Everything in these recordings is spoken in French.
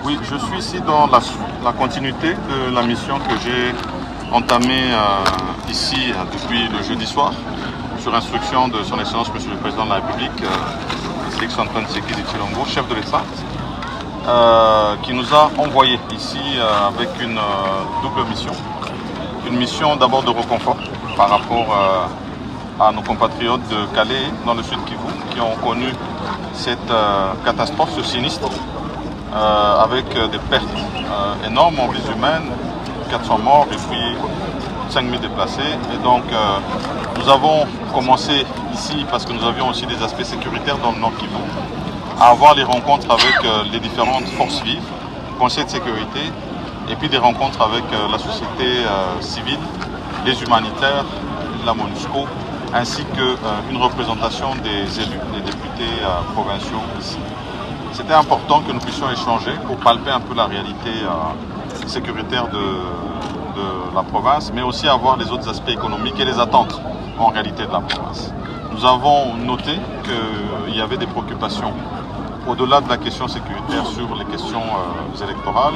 Oui, je suis ici dans la continuité de la mission que j'ai entamée ici depuis le jeudi soir, sur instruction de son Excellence Monsieur le Président de la République, Félix Antoine Tshisekedi Tshilombo, chef de l'État, qui nous a envoyés ici avec une double mission. Une mission d'abord de reconfort par rapport à nos compatriotes de Calais, dans le sud Kivu, qui ont connu cette catastrophe, ce sinistre, avec des pertes énormes en vies humaines, 400 morts et puis 5000 déplacés. Et donc nous avons commencé ici, parce que nous avions aussi des aspects sécuritaires dans le Nord Kivu, à avoir les rencontres avec les différentes forces vives, conseils de sécurité, et puis des rencontres avec la société civile, les humanitaires, la MONUSCO, ainsi qu'une représentation des élus, des députés provinciaux ici. C'était important que nous puissions échanger pour palper un peu la réalité sécuritaire de la province, mais aussi avoir les autres aspects économiques et les attentes en réalité de la province. Nous avons noté qu'il y avait des préoccupations au-delà de la question sécuritaire sur les questions électorales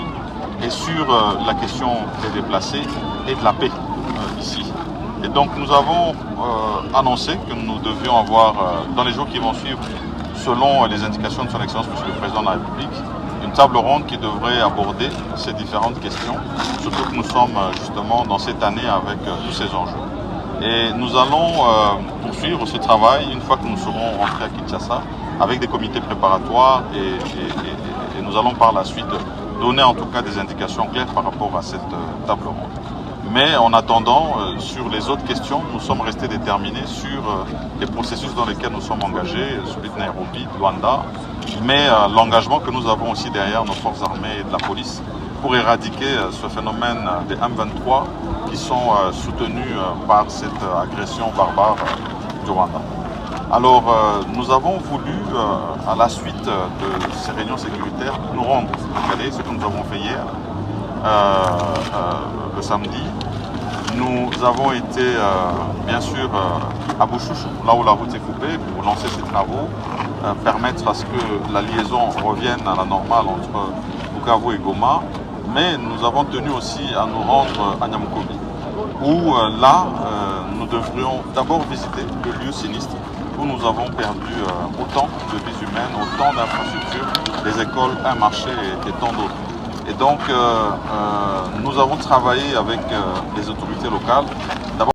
et sur la question des déplacés et de la paix ici. Et donc nous avons annoncé que nous devions avoir, dans les jours qui vont suivre, selon les indications de son Excellence Monsieur le Président de la République, une table ronde qui devrait aborder ces différentes questions, surtout que nous sommes justement dans cette année avec tous ces enjeux. Et nous allons poursuivre ce travail une fois que nous serons rentrés à Kinshasa avec des comités préparatoires et nous allons par la suite donner en tout cas des indications claires par rapport à cette table ronde. Mais en attendant, sur les autres questions, nous sommes restés déterminés sur les processus dans lesquels nous sommes engagés, celui de Nairobi, de Luanda, mais l'engagement que nous avons aussi derrière nos forces armées et de la police pour éradiquer ce phénomène des M23 qui sont soutenus par cette agression barbare du Rwanda. Alors, nous avons voulu, à la suite de ces réunions sécuritaires, nous rendre à Calais, ce que nous avons fait hier, le samedi. Nous avons été bien sûr à Bushushu, là où la route est coupée, pour lancer ces travaux, permettre à ce que la liaison revienne à la normale entre Bukavu et Goma, mais nous avons tenu aussi à nous rendre à Nyamukobi, où là nous devrions d'abord visiter le lieu sinistre, où nous avons perdu autant de vies humaines, autant d'infrastructures, des écoles, un marché et tant d'autres. Et donc, nous avons travaillé avec les autorités locales.